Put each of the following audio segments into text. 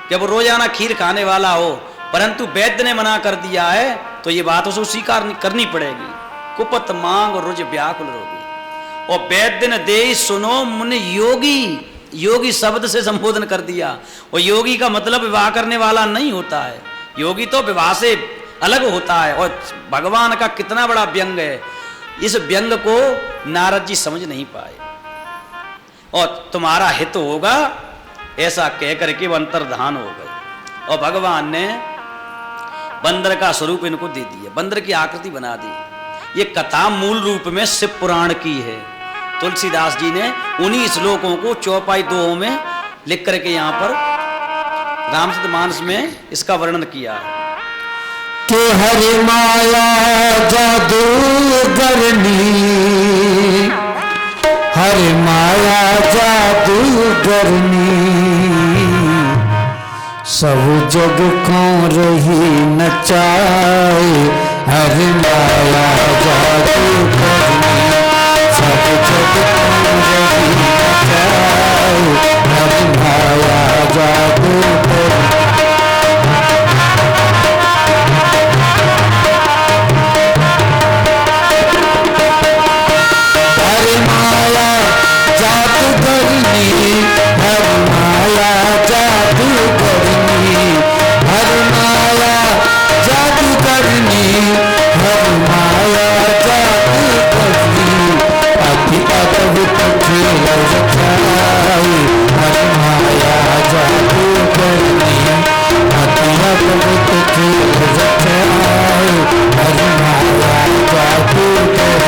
कि वो रोजाना खीर खाने वाला हो, परंतु वैद्य ने मना कर दिया है तो ये बात उसको स्वीकार करनी पड़ेगी। कुपत मांग और रोज व्याकुल रोगी, और वैद्य ने दे सुनो मुनि योगी, योगी शब्द से संबोधन कर दिया। और योगी का मतलब विवाह करने वाला नहीं होता है, योगी तो विवाह से अलग होता है। और भगवान का कितना बड़ा व्यंग है, इस व्यंग को नारद जी समझ नहीं पाए। और तुम्हारा हित होगा ऐसा कह करके वो अंतर्धान हो गए, और भगवान ने बंदर का स्वरूप इनको दे दिया, बंदर की आकृति बना दी। ये कथा मूल रूप में शिव पुराण की है। तुलसीदास जी ने उन्हीं श्लोकों को चौपाई दोहों में लिख करके यहाँ पर रामचरितमानस में इसका वर्णन किया है कि हरि माया जादूगरनी, हरि माया जादूगरनी, सब जग को रही नचाए। हरि माया जादूगरनी, सब जग को रही नचाए। हरि माया जादूगरनी, हरि माया जादूगरनी, हरि माया जादूगरनी, हरि माया जादूगरनी, हरि माया जादूगरनी, अति अद्भुत खेल रचाई। हरि माया जादूगरनी, अति अद्भुत खेल रचाई। हरि माया जादूगरनी,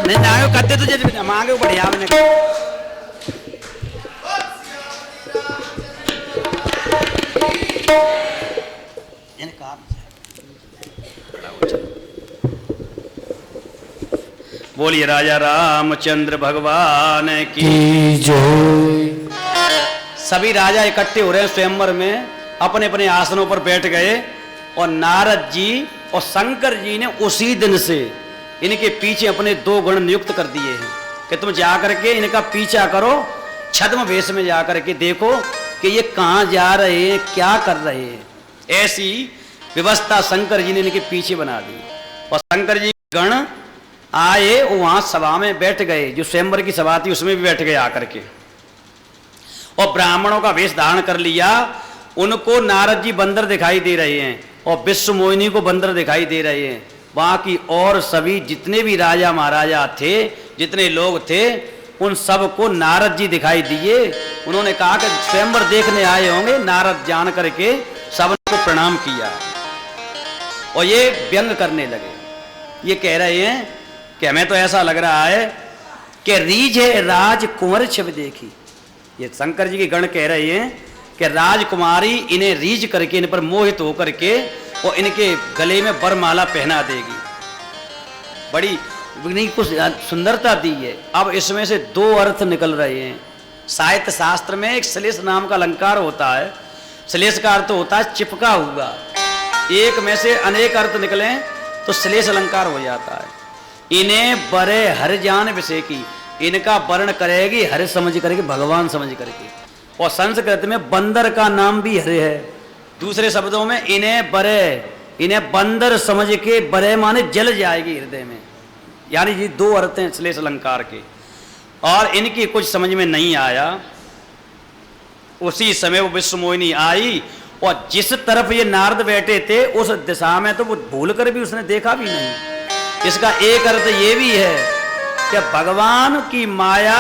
नहीं ना करते तुझे मांगे बढ़िया मैंने बोलिए राजा रामचंद्र भगवान की जय। सभी राजा इकट्ठे हो रहे हैं स्वयंवर में, अपने अपने आसनों पर बैठ गए, और नारद जी और शंकर जी ने उसी दिन से इनके पीछे अपने 2 गण नियुक्त कर दिए हैं कि तुम जाकर के इनका पीछा करो, छद्म वेश में जाकर के देखो कि ये कहाँ जा रहे हैं, क्या कर रहे हैं। ऐसी व्यवस्था शंकर जी ने इनके पीछे बना दी। और शंकर जी गण आए, वहां सभा में बैठ गए, जो स्वयंवर की सभा थी उसमें भी बैठ गए आकर के, और ब्राह्मणों का वेश धारण कर लिया। उनको नारद जी बंदर दिखाई दे रहे हैं और विश्व मोहिनी को बंदर दिखाई दे रहे हैं। बाकी और सभी जितने भी राजा महाराजा थे, जितने लोग थे, उन सबको नारद जी दिखाई दिए। उन्होंने कहा कि स्वयंवर देखने आए होंगे। नारद जान करके सबको प्रणाम किया और ये व्यंग करने लगे। ये कह रहे हैं कि हमें तो ऐसा लग रहा है कि रीझ है राजकुंवर छवि देखी। ये शंकर जी के गण कह रहे हैं कि राजकुमारी इन्हें रीझ करके, इन पर मोहित होकर के और इनके गले में वरमाला पहना देगी। बड़ी कुछ सुंदरता दी है। अब इसमें से दो अर्थ निकल रहे हैं। साहित्य शास्त्र में एक श्लेष नाम का अलंकार होता है। श्लेष का अर्थ होता है चिपका हुआ। एक में से अनेक अर्थ निकले तो श्लेष अलंकार हो जाता है। इन्हें बरे हर जान विषय की, इनका वर्ण करेगी हर समझ करके, भगवान समझ करके। और संस्कृत में बंदर का नाम भी हरे है। दूसरे शब्दों में इन्हें बरे, इन्हें बंदर समझ के, बरे माने जल जाएगी हृदय में। यानी ये दो अर्थ हैं श्लेष अलंकार के। और इनकी कुछ समझ में नहीं आया। उसी समय वो विश्व मोहिनी आई और जिस तरफ ये नारद बैठे थे उस दिशा में तो वो भूल कर भी उसने देखा भी नहीं। इसका एक अर्थ ये भी है कि भगवान की माया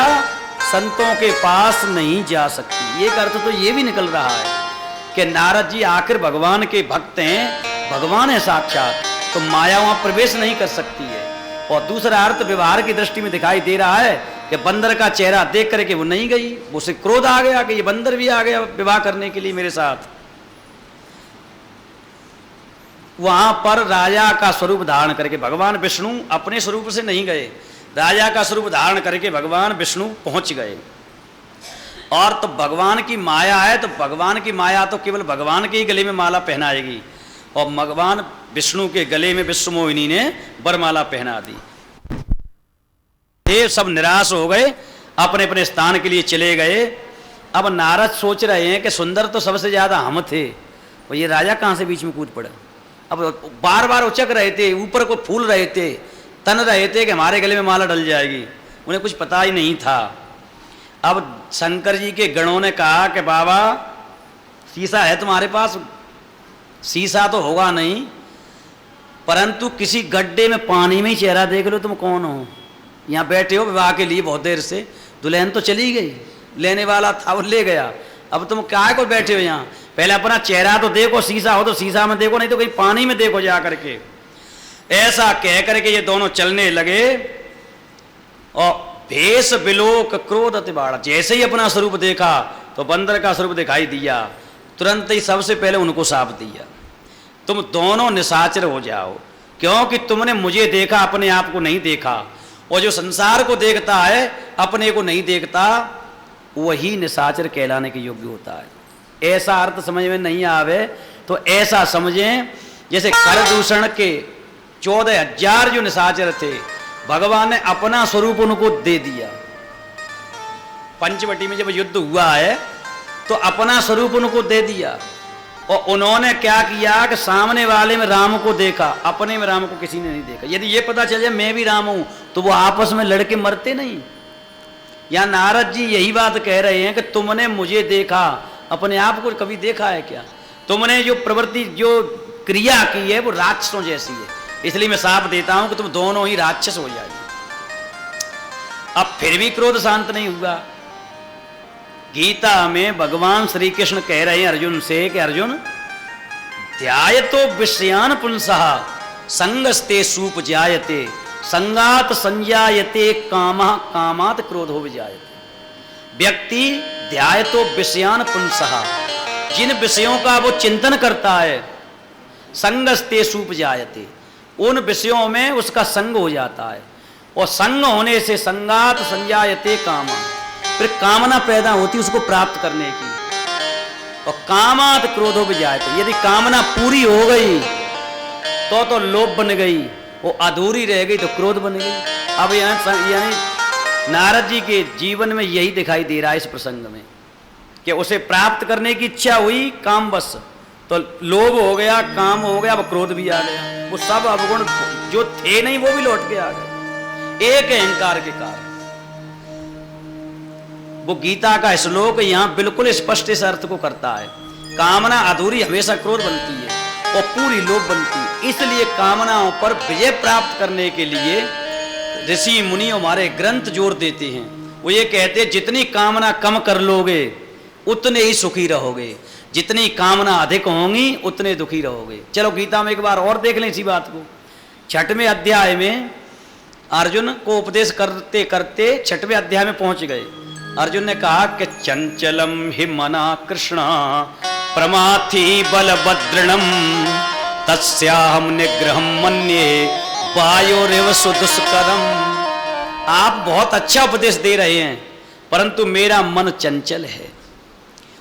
संतों के पास नहीं जा सकती। एक अर्थ तो ये भी निकल रहा है कि नारद जी आखिर भगवान के भक्त हैं, भगवान है साक्षात, तो माया वहां प्रवेश नहीं कर सकती है। और दूसरा अर्थ व्यवहार की दृष्टि में दिखाई दे रहा है कि बंदर का चेहरा देख करके वो नहीं गई, उसे क्रोध आ गया कि ये बंदर भी आ गया विवाह करने के लिए मेरे साथ। वहां पर राजा का स्वरूप धारण करके भगवान विष्णु अपने स्वरूप से नहीं गए, राजा का स्वरूप धारण करके भगवान विष्णु पहुंच गए। और तो भगवान की माया है, तो भगवान की माया तो केवल भगवान के ही गले में माला पहनाएगी। और भगवान विष्णु के गले में विश्व मोहिनी ने वरमाला पहना दी। ये सब निराश हो गए, अपने अपने स्थान के लिए चले गए। अब नारद सोच रहे हैं कि सुंदर तो सबसे ज्यादा हम थे, और ये राजा कहाँ से बीच में कूद पड़ा। अब बार बार उचक रहे थे, ऊपर को फूल रहे थे, तन रहे थे कि हमारे गले में माला डल जाएगी। उन्हें कुछ पता ही नहीं था। अब शंकर जी के गणों ने कहा कि बाबा शीशा है तुम्हारे पास? शीशा तो होगा नहीं, परंतु किसी गड्ढे में पानी में ही चेहरा देख लो, तुम कौन हो, यहाँ बैठे हो विवाह के लिए बहुत देर से, दुल्हन तो चली गई, लेने वाला था वो ले गया, अब तुम क्या को बैठे हो यहाँ? पहले अपना चेहरा तो देखो, शीशा हो तो शीशा में देखो, नहीं तो कहीं पानी में देखो जा करके। ऐसा कह करके ये दोनों चलने लगे और भेष बिलोक क्रोध अतिबाड़ा। जैसे ही अपना स्वरूप देखा तो बंदर का स्वरूप दिखाई दिया, तुरंत ही सबसे पहले उनको साप दिया, तुम दोनों निशाचर हो जाओ, क्योंकि तुमने मुझे देखा, अपने आप को नहीं देखा। और जो संसार को देखता है अपने को नहीं देखता, वही निशाचर कहलाने के योग्य होता है। ऐसा अर्थ समझ में नहीं आवे तो ऐसा समझें जैसे कर दूषण के 14,000 जो निशाचर थे, भगवान ने अपना स्वरूप उनको दे दिया। पंचवटी में जब युद्ध हुआ है तो अपना स्वरूप उनको दे दिया, और उन्होंने क्या किया कि सामने वाले में राम को देखा, अपने में राम को किसी ने नहीं देखा। यदि ये पता चल जाए मैं भी राम हूं तो वो आपस में लड़के मरते नहीं। या नारद जी यही बात कह रहे हैं कि तुमने मुझे देखा, अपने आप को कभी देखा है क्या? तुमने जो प्रवृत्ति, जो क्रिया की है वो राक्षसों जैसी है, इसलिए मैं साफ देता हूं कि तुम दोनों ही राक्षस हो जाएंगे। अब फिर भी क्रोध शांत नहीं हुआ। गीता में भगवान श्री कृष्ण कह रहे हैं अर्जुन से कि अर्जुन ध्यायतो विषयान पुंसः संगस्ते सूप जायते संगात संजायते कामः कामात क्रोधो विजायते। व्यक्ति ध्यायतो विषयान पुंसः, जिन विषयों का वो चिंतन करता है, संगस्ते सूप जायते, उन विषयों में उसका संग हो जाता है, और संग होने से संगात संजायते कामः, फिर कामना पैदा होती उसको प्राप्त करने की, और कामात क्रोधो विजायते। यदि कामना पूरी हो गई तो लोभ बन गई, वो अधूरी रह गई तो क्रोध बन गई। अब यानी नारद जी के जीवन में यही दिखाई दे रहा है इस प्रसंग में कि उसे प्राप्त करने की इच्छा हुई काम बस, तो लोभ हो गया, काम हो गया, अब क्रोध भी आ गया। वो सब अवगुण जो थे नहीं वो भी लौट के आ गए, एक अहंकार के कारण। वो गीता का श्लोक यहाँ बिल्कुल स्पष्ट इस अर्थ को करता है। कामना अधूरी हमेशा क्रोध बनती है और पूरी लोभ बनती है। इसलिए कामनाओं पर विजय प्राप्त करने के लिए ऋषि मुनि हमारे ग्रंथ जोर देते हैं। वो ये कहते हैं जितनी कामना कम कर लोगे उतने ही सुखी रहोगे, जितनी कामना अधिक होंगी उतने दुखी रहोगे। चलो गीता में एक बार और देख लें इसी बात को। 6वें अध्याय में अर्जुन को उपदेश करते करते 6वें अध्याय में पहुंच गए। अर्जुन ने कहा कि चंचलम हि मना कृष्ण प्रमाथि बलभद्रणम तस्याहम निग्रहम मन्ये वायुरेव सुदुष्करम। आप बहुत अच्छा उपदेश दे रहे हैं परंतु मेरा मन चंचल है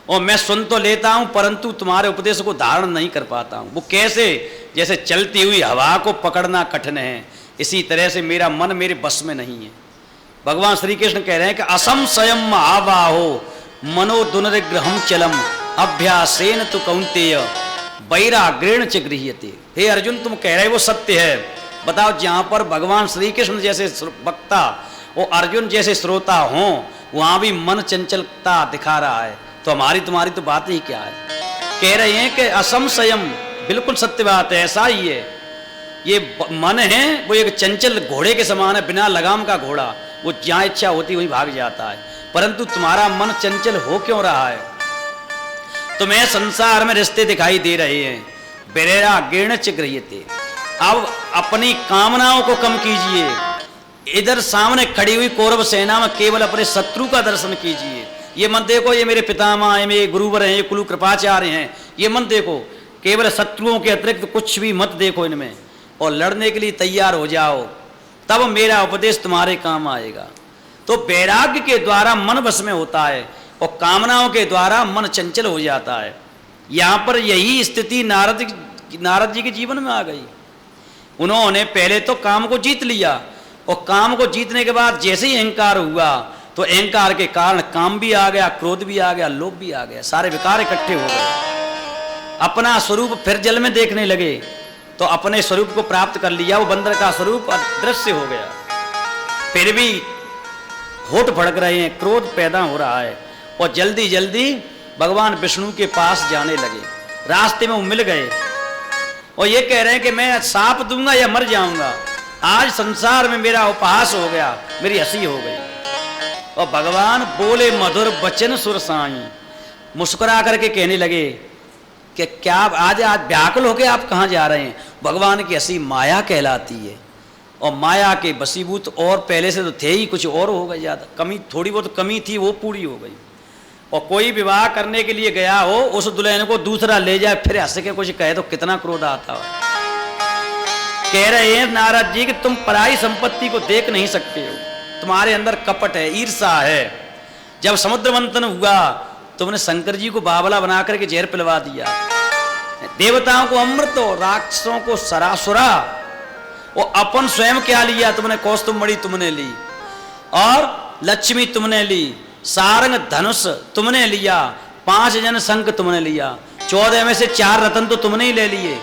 और मैं सुन तो लेता हूं परंतु तुम्हारे उपदेश को धारण नहीं कर पाता हूं। वो कैसे? जैसे चलती हुई हवा को पकड़ना कठिन है, इसी तरह से मेरा मन मेरे बस में नहीं है। भगवान श्री कृष्ण कह रहे हैं कि असंशयम महाबाहो मनो दुनरिग्रहम चलम अभ्यासेन तु कौन्तेय वैराग्रेण च गृह्यते। हे अर्जुन, तुम कह रहे हो वो सत्य है। बताओ, जहां पर भगवान श्री कृष्ण जैसे वक्ता और अर्जुन जैसे श्रोता हों वहां भी मन चंचलता दिखा रहा है, तो हमारी तुम्हारी तो बात ही क्या है। कह रहे हैं कि असंशयम, बिल्कुल सत्य बात है, ऐसा ही है। ये मन है वो एक चंचल घोड़े के समान है, बिना लगाम का घोड़ा। वो जहां इच्छा होती वहीं भाग जाता है, परंतु तुम्हारा मन चंचल हो क्यों रहा है? तुम्हें संसार में रिश्ते दिखाई दे रहे हैं, वैराग्येण च गृह्यते। अब अपनी कामनाओं को कम कीजिए। इधर सामने खड़ी हुई कौरव सेना में केवल अपने शत्रु का दर्शन कीजिए। ये मत देखो ये मेरे पितामह हैं, मेरे गुरुवर हैं, ये कुलु कृपाचार्य हैं, ये मत देखो। केवल शत्रुओं के अतिरिक्त कुछ भी मत देखो इनमें, और लड़ने के लिए तैयार हो जाओ, तब मेरा उपदेश तुम्हारे काम आएगा। तो वैराग्य के द्वारा मन वश में होता है और कामनाओं के द्वारा मन चंचल हो जाता है। यहाँ पर यही स्थिति नारद जी के जीवन में आ गई। उन्होंने पहले तो काम को जीत लिया और काम को जीतने के बाद जैसे ही अहंकार हुआ तो अहंकार के कारण काम भी आ गया, क्रोध भी आ गया, लोभ भी आ गया, सारे विकार इकट्ठे हो गए। अपना स्वरूप फिर जल में देखने लगे तो अपने स्वरूप को प्राप्त कर लिया, वो बंदर का स्वरूप अदृश्य हो गया। फिर भी होठ भड़क रहे हैं, क्रोध पैदा हो रहा है और जल्दी जल्दी भगवान विष्णु के पास जाने लगे। रास्ते में वो मिल गए और ये कह रहे हैं कि मैं साप दूंगा या मर जाऊंगा, आज संसार में मेरा उपहास हो गया, मेरी हंसी हो गई। और भगवान बोले मधुर वचन सुर साई, मुस्कुरा करके कहने लगे कि क्या आज व्याकुल होके आप कहाँ जा रहे हैं? भगवान की हंसी माया कहलाती है और माया के वशीभूत और पहले से तो थे ही, कुछ और हो गई, ज़्यादा कमी थोड़ी बहुत कमी थी वो पूरी हो गई। और कोई विवाह करने के लिए गया हो, उस दुल्हन को दूसरा ले जाए फिर हंस के कुछ कहे तो कितना क्रोध आता है। कह रहे हैं नारद जी कि तुम पराई संपत्ति को देख नहीं सकते हो, तुम्हारे अंदर कपट है, ईर्षा है। जब समुद्र मंथन हुआ तुमने शंकर जी को बावला बना करके जहर पिलवा दिया, देवताओं को अमृत और राक्षसों को सरासुरा, और अपन स्वयं क्या लिया तुमने? कौस्तुभमणि तुमने ली और लक्ष्मी तुमने ली, सारंग धनुष तुमने लिया, 5 जन शंख तुमने लिया, 14 में से 4 रत्न तो तुमने ही ले लिए,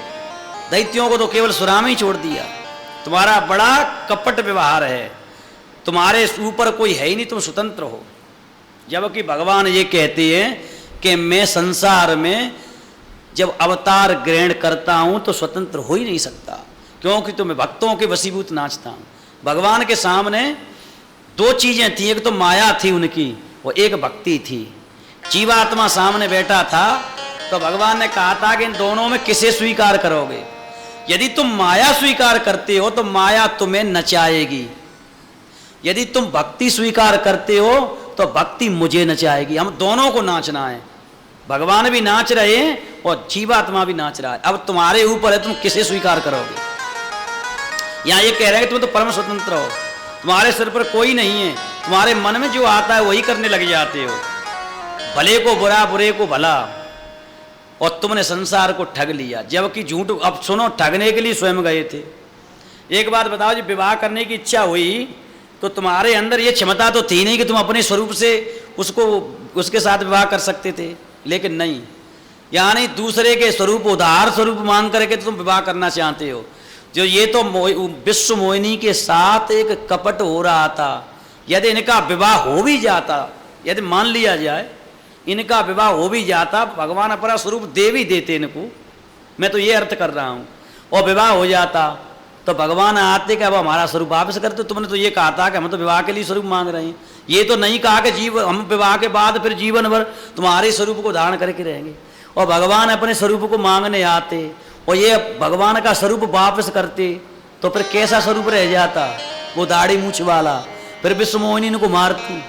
दैत्यों को तो केवल सुरा में ही छोड़ दिया। तुम्हारा बड़ा कपट व्यवहार है, तुम्हारे ऊपर कोई है ही नहीं, तुम स्वतंत्र हो। जबकि भगवान ये कहते हैं कि मैं संसार में जब अवतार ग्रहण करता हूं तो स्वतंत्र हो ही नहीं सकता, क्योंकि तो मैं भक्तों के वशीभूत नाचता हूं। भगवान के सामने 2 चीजें थी, एक तो माया थी उनकी और एक भक्ति थी। जीवात्मा सामने बैठा था तो भगवान ने कहा था कि इन दोनों में किसे स्वीकार करोगे? यदि तुम माया स्वीकार करते हो तो माया तुम्हें नचाएगी, यदि तुम भक्ति स्वीकार करते हो तो भक्ति मुझे नचाएगी। हम दोनों को नाचना है, भगवान भी नाच रहे हैं और जीवात्मा भी नाच रहा है। अब तुम्हारे ऊपर है तुम किसे स्वीकार करोगे। यहाँ ये कह रहे हैं कि तुम तो परम स्वतंत्र हो, तुम्हारे सिर पर कोई नहीं है, तुम्हारे मन में जो आता है वही करने लग जाते हो, भले को बुरा बुरे को भला, और तुमने संसार को ठग लिया। जबकि झूठ, अब सुनो, ठगने के लिए स्वयं गए थे। एक बात बताओ, जब विवाह करने की इच्छा हुई तो तुम्हारे अंदर ये क्षमता तो थी नहीं कि तुम अपने स्वरूप से उसको उसके साथ विवाह कर सकते थे, लेकिन नहीं, यानी दूसरे के स्वरूप, उधार स्वरूप मांग करके तो तुम विवाह करना चाहते हो। जो ये तो विश्व मोहिनी के साथ एक कपट हो रहा था। यदि इनका विवाह हो भी जाता, यदि मान लिया जाए इनका विवाह हो भी जाता, भगवान अपना स्वरूप दे भी देते इनको, मैं तो ये अर्थ कर रहा हूँ, और विवाह हो जाता तो भगवान आते कि अब हमारा स्वरूप वापस करते। तुमने तो ये कहा था कि हम तो विवाह के लिए स्वरूप मांग रहे हैं, ये तो नहीं कहा कि हम विवाह के बाद फिर जीवन भर तुम्हारे स्वरूप को धारण करके रहेंगे। और भगवान अपने स्वरूप को मांगने आते और ये भगवान का स्वरूप वापस करते तो फिर कैसा स्वरूप रह जाता, वो दाढ़ी मूछ वाला। फिर विश्व मोहिनी इनको मारती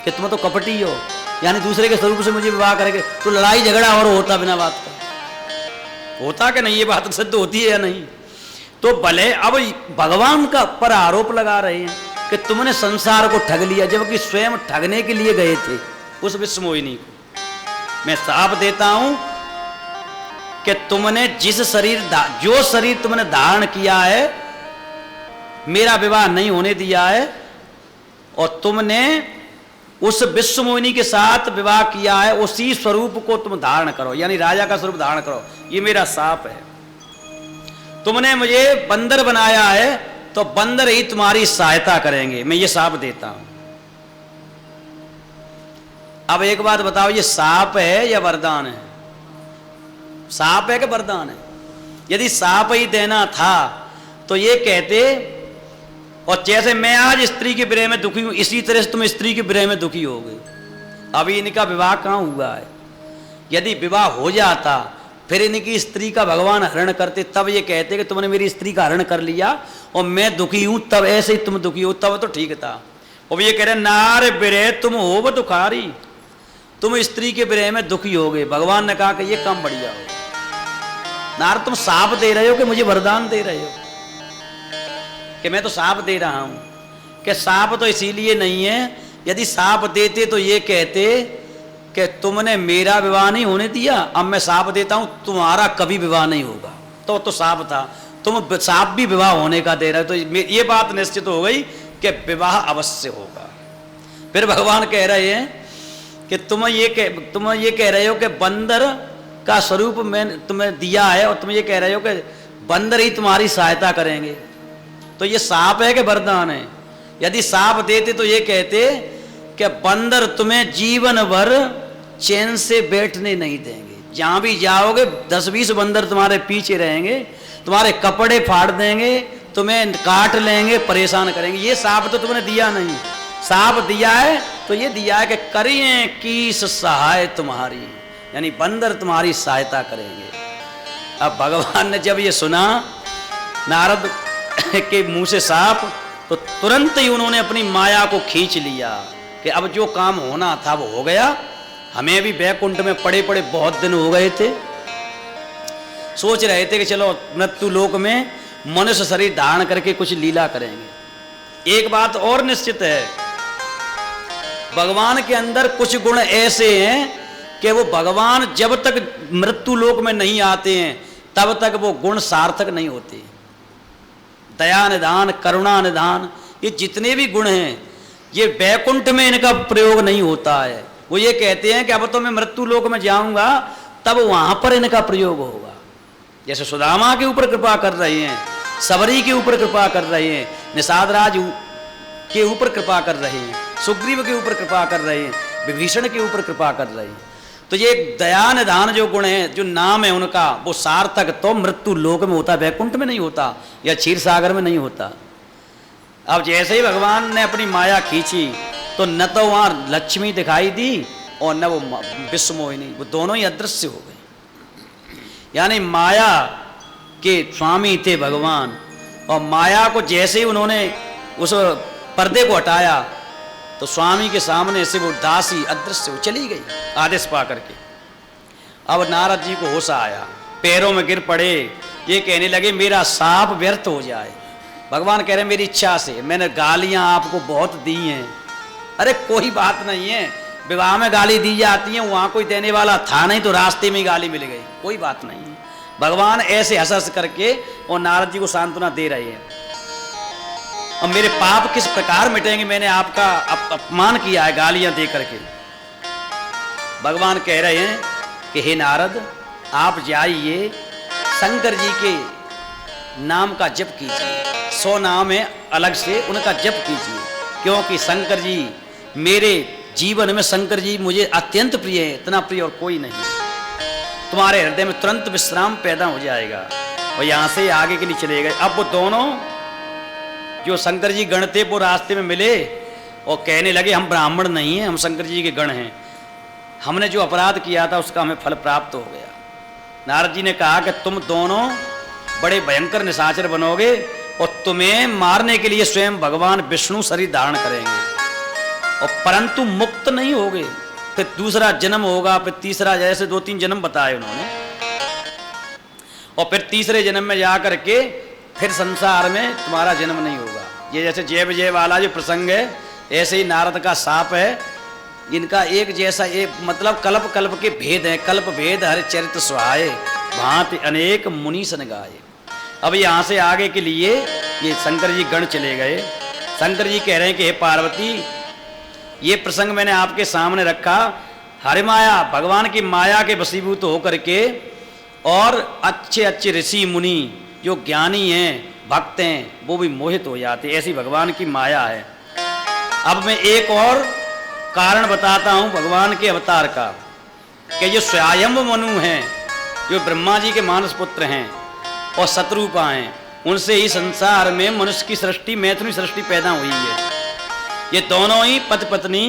कि तुम तो कपटी हो, यानी दूसरे के स्वरूप से मुझे विवाह करके, तो लड़ाई झगड़ा और होता बिना बात का, होता कि नहीं, ये बात सिद्ध होती है या नहीं। तो भले अब भगवान का पर आरोप लगा रहे हैं कि तुमने संसार को ठग लिया, जबकि स्वयं ठगने के लिए गए थे उस विश्व मोहिनी को। मैं साफ देता हूं कि तुमने जिस जो शरीर तुमने धारण किया है, मेरा विवाह नहीं होने दिया है, और तुमने उस विश्व मोहिनी के साथ विवाह किया है, उसी स्वरूप को तुम धारण करो, यानी राजा का स्वरूप धारण करो। ये मेरा साप है। तुमने मुझे बंदर बनाया है तो बंदर ही तुम्हारी सहायता करेंगे, मैं ये साप देता हूं। अब एक बात बताओ, ये साप है या वरदान है? साप है कि वरदान है? यदि साप ही देना था तो ये कहते, और जैसे मैं आज स्त्री के विरह में दुखी हूं, इसी तरह से तुम स्त्री के विरह में दुखी हो गए। अभी इनका विवाह कहां हुआ है? यदि विवाह हो जाता फिर इनकी स्त्री का भगवान हरण करते, तब ये कहते कि तुमने मेरी स्त्री का हरण कर लिया और मैं दुखी हूं, तब ऐसे ही तुम दुखी हो, तब तो ठीक था। और ये कह रहे नार विरह तुम हो वो दुखारी, तुम स्त्री के विरह में दुखी हो गए। भगवान ने कहा कि ये काम बढ़िया हो, नार तुम साप दे रहे हो कि मुझे वरदान दे रहे हो? कि मैं तो साप दे रहा हूं। कि साप तो इसीलिए नहीं है, यदि साप देते तो ये कहते कि तुमने मेरा विवाह नहीं होने दिया, अब मैं साप देता हूं तुम्हारा कभी विवाह नहीं होगा, तो साप था, तुम साप भी विवाह होने का दे रहे हो, तो ये बात निश्चित हो गई कि विवाह अवश्य होगा। फिर भगवान कह रहे हैं कि तुम ये कह रहे हो कि बंदर का स्वरूप मैंने तुम्हें दिया है, और तुम ये कह रहे हो कि बंदर ही तुम्हारी सहायता करेंगे, तो ये साप है कि वरदान है? यदि साप देते तो ये कहते कि बंदर तुम्हें जीवन भर चैन से बैठने नहीं देंगे, जहां भी जाओगे 10-20 बंदर तुम्हारे पीछे रहेंगे, तुम्हारे कपड़े फाड़ देंगे, तुम्हें काट लेंगे, परेशान करेंगे। ये साप तो तुमने दिया नहीं। साप दिया है तो ये दिया है कि करिए कीस सहाय तुम्हारी, यानी बंदर तुम्हारी सहायता करेंगे। अब भगवान ने जब ये सुना नारद के मुंह से साप, तो तुरंत ही उन्होंने अपनी माया को खींच लिया कि अब जो काम होना था वो हो गया। हमें भी बैकुंठ में पड़े पड़े बहुत दिन हो गए थे, सोच रहे थे कि चलो मृत्यु लोक में मनुष्य शरीर धारण करके कुछ लीला करेंगे। एक बात और निश्चित है, भगवान के अंदर कुछ गुण ऐसे हैं कि वो भगवान जब तक मृत्यु लोक में नहीं आते हैं तब तक वो गुण सार्थक नहीं होते। दया निधान, करुणा निधान, ये जितने भी गुण हैं ये बैकुंठ में इनका प्रयोग नहीं होता है। वो ये कहते हैं कि अब तो मैं मृत्यु लोक में जाऊंगा तब वहां पर इनका प्रयोग होगा। जैसे सुदामा के ऊपर कृपा कर रहे हैं, सबरी के ऊपर कृपा कर रहे हैं, निषाद राज के ऊपर कृपा कर रहे हैं, सुग्रीव के ऊपर कृपा कर रहे हैं, विभीषण के ऊपर कृपा कर रहे हैं। तो ये दया निधान जो गुण है, जो नाम है उनका, वो सार्थक तो मृत्यु लोक में होता, वैकुंठ में नहीं होता या क्षीर सागर में नहीं होता। अब जैसे ही भगवान ने अपनी माया खींची तो न तो वहां लक्ष्मी दिखाई दी और न वो विश्व मोहिनी, वो दोनों ही अदृश्य हो गए। यानी माया के स्वामी थे भगवान, और माया को जैसे ही उन्होंने उस पर्दे को हटाया तो स्वामी के सामने से वो दासी अदृश्य वो चली गई आदेश पा करके। अब नारद जी को होश आया, पैरों में गिर पड़े, ये कहने लगे मेरा साप व्यर्थ हो जाए। भगवान कह रहे मेरी इच्छा से, मैंने गालियां आपको बहुत दी हैं। अरे कोई बात नहीं है, विवाह में गाली दी जाती है, वहां कोई देने वाला था नहीं तो रास्ते में गाली मिल गई, कोई बात नहीं है। भगवान ऐसे हंस हंस करके और नारद जी को सांत्वना दे रहे हैं। अब मेरे पाप किस प्रकार मिटेंगे, मैंने आपका अपमान किया है गालियां दे करके। भगवान कह रहे हैं कि हे नारद, आप जाइए शंकर जी के नाम का जप कीजिए। 100 नाम है अलग से, उनका जप कीजिए, क्योंकि शंकर जी मेरे जीवन में, शंकर जी मुझे अत्यंत प्रिय है, इतना प्रिय और कोई नहीं। तुम्हारे हृदय में तुरंत विश्राम पैदा हो जाएगा। और यहाँ से आगे के लिए चले गए। अब वो दोनों जो शंकर जी गण थे वो रास्ते में मिले और कहने लगे हम ब्राह्मण नहीं हैं, हम शंकर जी के गण हैं, हमने जो अपराध किया था उसका हमें फल प्राप्त हो गया। नारद जी ने कहा कि तुम दोनों बड़े भयंकर निशाचर बनोगे और तुम्हें मारने के लिए स्वयं भगवान विष्णु शरीर धारण करेंगे, और परंतु मुक्त नहीं होगे। फिर दूसरा जन्म होगा, फिर तीसरा, जैसे 2-3 जन्म बताए उन्होंने, और फिर तीसरे जन्म में जाकर के फिर संसार में तुम्हारा जन्म नहीं होगा। ये जैसे जय विजय वाला जो प्रसंग है, ऐसे ही नारद का साप है। इनका एक जैसा, एक मतलब कल्प कल्प के भेद हैं, कल्प भेद हर चरित्र सुहाए, भांति अनेक मुनि सन गाए। अब यहाँ से आगे के लिए ये शंकर जी गण चले गए। शंकर जी कह रहे हैं कि हे पार्वती, ये प्रसंग मैंने आपके सामने रखा। हरि माया, भगवान की माया के वशीभूत होकर के, और अच्छे अच्छे ऋषि मुनि जो ज्ञानी हैं, भक्त हैं, वो भी मोहित हो जाते, ऐसी भगवान की माया है। अब मैं एक और कारण बताता हूं भगवान के अवतार का, कि जो स्वयंभु मनु हैं, जो ब्रह्मा जी के मानस पुत्र हैं और शत्रुपा हैं, उनसे ही संसार में मनुष्य की सृष्टि, मैथुनी सृष्टि पैदा हुई है। ये दोनों ही पति पत्नी,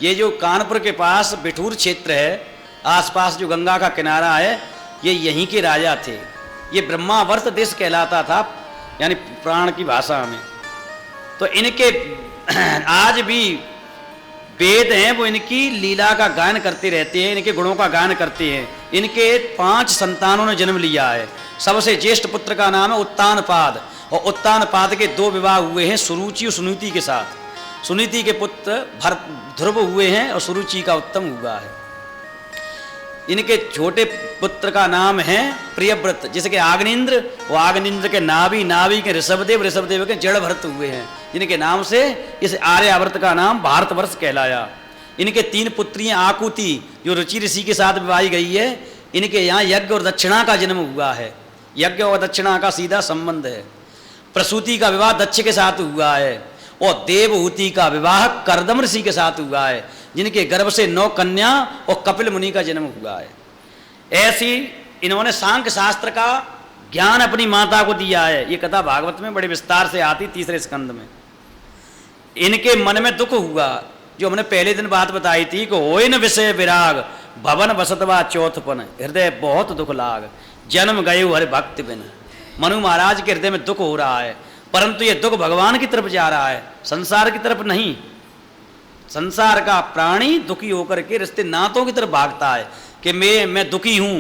ये जो कानपुर के पास बिठूर क्षेत्र है, आसपास जो गंगा का किनारा है, ये यहीं के राजा थे। ये ब्रह्मावर्त देश कहलाता था, यानी पुराण की भाषा में। तो इनके आज भी वेद हैं, वो इनकी लीला का गायन करते रहते हैं, इनके गुणों का गायन करते हैं। इनके 5 संतानों ने जन्म लिया है। सबसे ज्येष्ठ पुत्र का नाम है उत्तानपाद, और उत्तानपाद के 2 विवाह हुए हैं सुरुचि और सुनीति के साथ। सुनीति के पुत्र ध्रुव हुए हैं और सुरुचि का उत्तम हुआ है। इनके छोटे पुत्र का नाम है प्रियव्रत, जैसे कि आग्नेन्द्र, वो आग्नेन्द्र के नाभि, नाभि के ऋषभदेव, ऋषभदेव के जड़भरत हुए हैं, जिनके नाम से इस आर्यावर्त का नाम भारतवर्ष कहलाया। इनके 3 पुत्रियां आकुति, जो रुचि ऋषि के साथ विवाही गई है। इनके यहाँ यज्ञ और दक्षिणा का जन्म हुआ है, यज्ञ और दक्षिणा का सीधा संबंध है। प्रसूति का विवाह दक्ष के साथ हुआ है, और देवहूति का विवाह कर्दम ऋषि के साथ हुआ है, जिनके गर्भ से 9 कन्या और कपिल मुनि का जन्म हुआ है। ऐसी इन्होंने सांख्य शास्त्र का ज्ञान अपनी माता को दिया है। ये कथा भागवत में बड़े विस्तार से आती, 3रे स्कंद में। इनके मन में दुख हुआ, जो हमने पहले दिन बात बताई थी कि होय न विषय विराग, भवन बसतवा चौथपन, हृदय बहुत दुख लाग, जन्म गए हरि भक्त बिन। मनु महाराज के हृदय में दुख हो रहा है, परंतु ये दुख भगवान की तरफ जा रहा है, संसार की तरफ नहीं। संसार का प्राणी दुखी होकर के रिश्ते नातों की तरफ भागता है कि मैं दुखी हूं,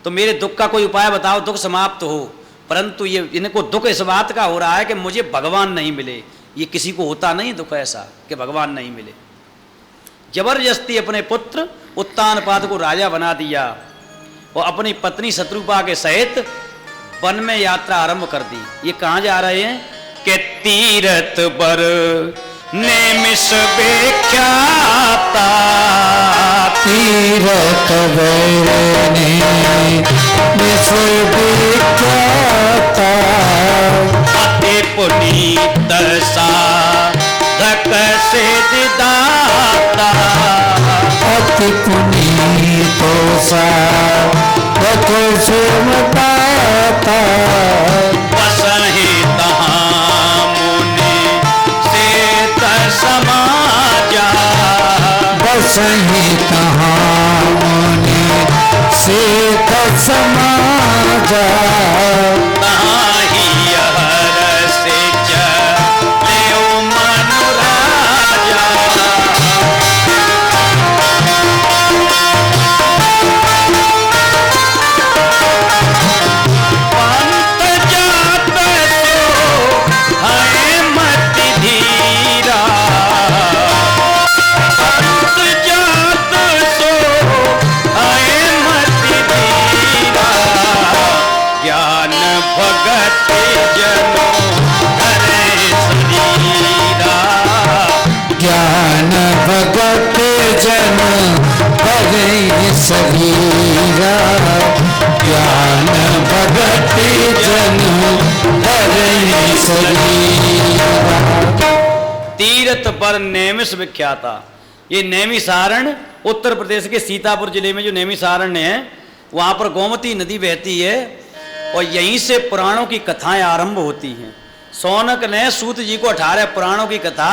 तो मेरे दुख का कोई उपाय बताओ, दुख समाप्त हो। परंतु ये इनको दुख इस बात का हो रहा है कि मुझे भगवान नहीं मिले। ये किसी को होता नहीं दुख ऐसा कि भगवान नहीं मिले। जबरदस्ती अपने पुत्र उत्तानपाद को राजा बना दिया और अपनी पत्नी शत्रुपा के सहित वन में यात्रा आरंभ कर दी। ये कहाँ जा रहे हैं कि तीरथ पर नेमिष विख्याता, तीरथ पर नेमिष विख्याता, अति पुनीत साधक सिद्धाता, अति पुनीत साधक सिद्धाता, बसहि तहाँ मुनि सेत समाजा, बसहि तहाँ मुनि सेत समाजा, तहाँ ही हरष चलेउ मनुराजा। पंत जात सो है मति धीरा, पंत जात सो है मति धीरा, शरीरा ज्ञान भगति जन धरई शरीरा। तीर्थ पर नैमिष विख्याता। ये नैमिषारण्य उत्तर प्रदेश के सीतापुर जिले में जो नैमिषारण्य है, वहां पर गोमती नदी बहती है और यहीं से पुराणों की कथाएं आरंभ होती हैं। शौनक ने सूत जी को 18 पुराणों की कथा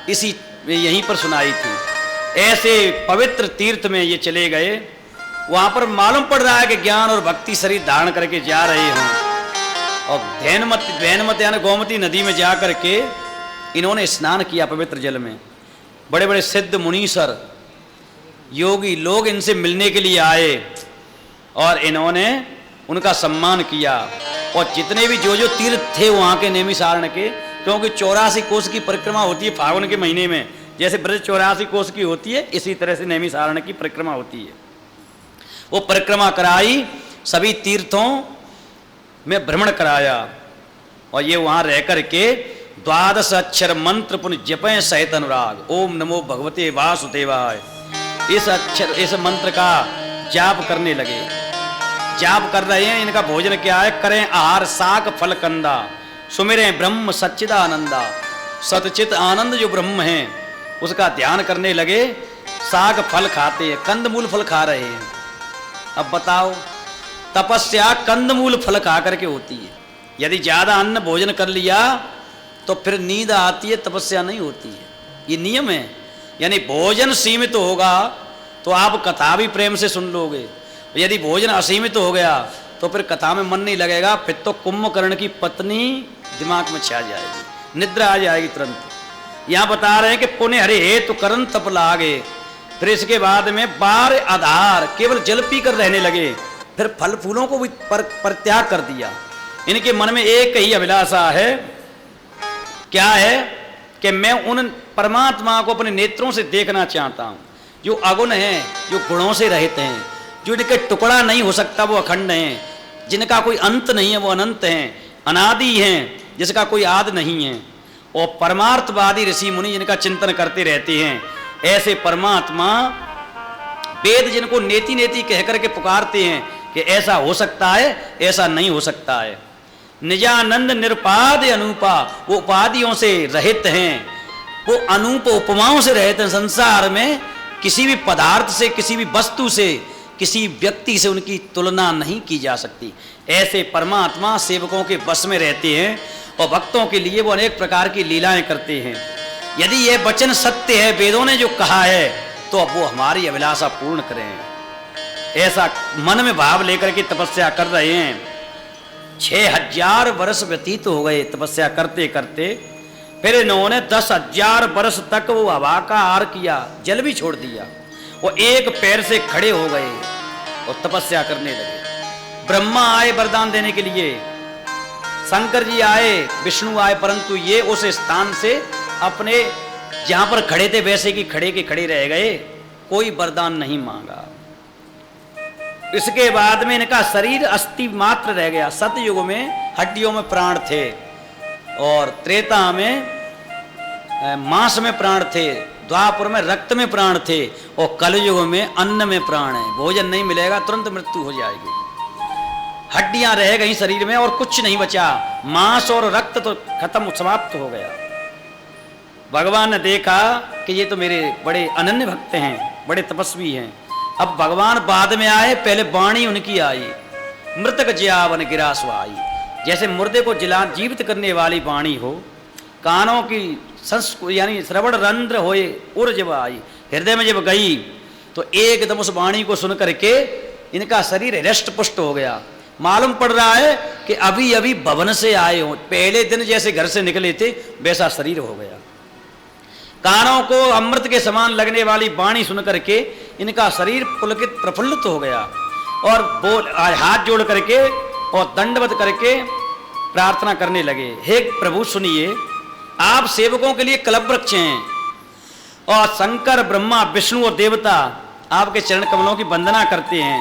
इसी यहीं पर सुनाई थी। ऐसे पवित्र तीर्थ में ये चले गए। वहां पर मालूम पड़ रहा है कि ज्ञान और भक्ति शरीर धारण करके जा रहे हैं और धैनमत यानी गोमती नदी में जा करके इन्होंने स्नान किया पवित्र जल में। बड़े बड़े सिद्ध मुनीश्वर योगी लोग इनसे मिलने के लिए आए और इन्होंने उनका सम्मान किया। और जितने भी जो तीर्थ थे वहाँ के नैमिषारण्य के, क्योंकि 84 कोस की परिक्रमा होती है फागुन के महीने में, जैसे ब्रज 84 कोस की होती है, इसी तरह से नैमिषारण्य की परिक्रमा होती है। वो परिक्रमा कराई, सभी तीर्थों में भ्रमण कराया और ये वहाँ रह करके 12 अक्षर मंत्र पुण्य जपें सहित अनुराग। ओम नमो भगवते वासुदेवाय, इस मंत्र का जाप करने लगे। जाप कर रहे हैं। इनका भोजन क्या है? करें आहार साग फल कंदा, सुमिरें ब्रह्म सच्चिदानंदा। सतचित आनंद जो ब्रह्म है उसका ध्यान करने लगे। साग फल खाते हैं, कंदमूल फल खा रहे हैं। अब बताओ, तपस्या कंदमूल फल खा करके होती है। यदि ज्यादा अन्न भोजन कर लिया तो फिर नींद आती है, तपस्या नहीं होती है। ये नियम है। यानी भोजन सीमित होगा तो आप कथा भी प्रेम से सुन लोगे। यदि भोजन असीमित हो गया तो फिर कथा में मन नहीं लगेगा। फिर तो कुंभकर्ण की पत्नी दिमाग में छा जाएगी, निद्रा आ जाएगी तुरंत। यहाँ बता रहे हैं कि पुण्य हरे हेतु करन तप लागे। फिर इसके बाद में बार आधार केवल जल पी कर रहने लगे। फिर फल फूलों को भी परित्याग कर दिया। इनके मन में एक ही अभिलाषा है, क्या है कि मैं उन परमात्मा को अपने नेत्रों से देखना चाहता हूँ जो अगुण हैं, जो गुणों से रहित हैं, जो इनके टुकड़ा नहीं हो सकता वो अखंड हैं, जिनका कोई अंत नहीं है वो अनंत हैं, अनादि हैं जिसका कोई आद नहीं है, और परमार्थवादी ऋषि मुनि जिनका चिंतन करते रहते हैं। ऐसे परमात्मा वेद जिनको नेति नेति कह करके पुकारते हैं कि ऐसा हो सकता है, ऐसा नहीं हो सकता है। निजानंद निरुपाद अनूपा, वो उपाधियों से रहित हैं, वो अनूप उपमाओं से रहित हैं। संसार में किसी भी पदार्थ से, किसी भी वस्तु से, किसी व्यक्ति से उनकी तुलना नहीं की जा सकती। ऐसे परमात्मा सेवकों के बस में रहते हैं और भक्तों के लिए वो अनेक प्रकार की लीलाएं करते हैं। यदि यह वचन सत्य है, वेदों ने जो कहा है, तो अब वो हमारी अभिलाषा पूर्ण करें। ऐसा मन में भाव लेकर के तपस्या कर रहे हैं। 6000 वर्ष व्यतीत हो गए तपस्या करते करते। फिर इन्होंने 10,000 वर्ष तक वो हवा का आहार किया, जल भी छोड़ दिया। वो एक पैर से खड़े हो गए और तपस्या करने लगे। ब्रह्मा आए वरदान देने के लिए, शंकर जी आए, विष्णु आए, परंतु ये उस स्थान से अपने जहां पर खड़े थे वैसे की खड़े के खड़े रह गए, कोई वरदान नहीं मांगा। इसके बाद में इनका शरीर अस्थि मात्र रह गया। सतयुग में हड्डियों में प्राण थे और त्रेता में मांस में प्राण थे, द्वापर में रक्त में प्राण थे और कलयुग में अन्न में प्राण है। भोजन नहीं मिलेगा तुरंत मृत्यु हो जाएगी। हड्डियां रह गई शरीर में और कुछ नहीं बचा, मांस और रक्त तो खत्म, समाप्त हो गया। भगवान ने देखा कि ये तो मेरे बड़े अनन्य भक्त हैं, बड़े तपस्वी हैं। अब भगवान बाद में आए, पहले वाणी उनकी आई। मृतक ज्यावन गिरा स्वाई, जैसे मुर्दे को जीवित करने वाली वाणी हो। कानों की यानी श्रवण रंध्र होए उर जब आई, हृदय में जब गई तो एकदम उस वाणी को सुन करके इनका शरीर हृष्ट पुष्ट हो गया। मालूम पड़ रहा है कि अभी अभी भवन से आए हो, पहले दिन जैसे घर से निकले थे वैसा शरीर हो गया। कानों को अमृत के समान लगने वाली वाणी सुन करके इनका शरीर पुलकित प्रफुल्लित हो गया और हाथ जोड़ करके और दंडवत करके प्रार्थना करने लगे, हे प्रभु सुनिए, आप सेवकों के लिए कलववृक्ष हैं और शंकर ब्रह्मा विष्णु और देवता आपके चरण कमलों की वंदना करते हैं।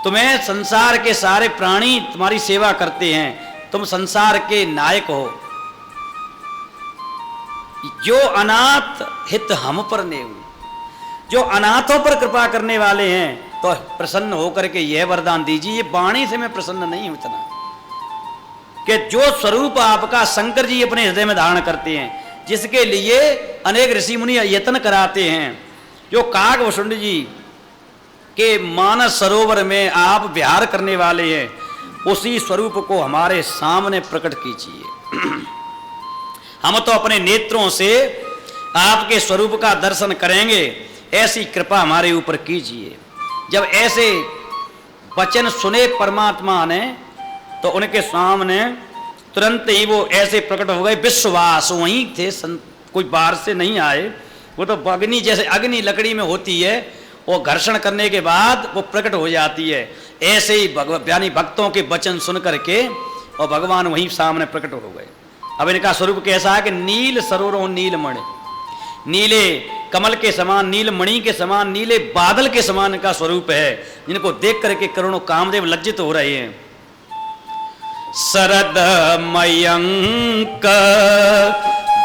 तुम्हें संसार के सारे प्राणी तुम्हारी सेवा करते हैं, तुम संसार के नायक हो। जो अनाथ हित हम पर नेऊ, जो अनाथों पर कृपा करने वाले हैं तो प्रसन्न होकर के यह वरदान दीजिए। ये वाणी से मैं प्रसन्न नहीं हूं इतना, कि जो स्वरूप आपका शंकर जी अपने हृदय में धारण करते हैं, जिसके लिए अनेक ऋषि मुनि यत्न कराते हैं, जो काकभूषुंड जी के मानस सरोवर में आप विहार करने वाले हैं, उसी स्वरूप को हमारे सामने प्रकट कीजिए। हम तो अपने नेत्रों से आपके स्वरूप का दर्शन करेंगे, ऐसी कृपा हमारे ऊपर कीजिए। जब ऐसे वचन सुने परमात्मा ने, तो उनके सामने तुरंत ही वो ऐसे प्रकट हो गए। विश्वास वहीं थे, कोई बाहर से नहीं आए। वो तो अग्नि, जैसे अग्नि लकड़ी में होती है, वो घर्षण करने के बाद वो प्रकट हो जाती है, ऐसे ही यानी भक्तों के वचन सुन करके और भगवान वहीं सामने प्रकट हो गए। अब इनका स्वरूप कैसा है कि नील सरोवरों नीलमणि, नीले कमल के समान, नीलमणि के समान, नीले बादल के समान इनका स्वरूप है, जिनको देख करके करोड़ों कामदेव लज्जित हो रहे हैं। शरद मयंक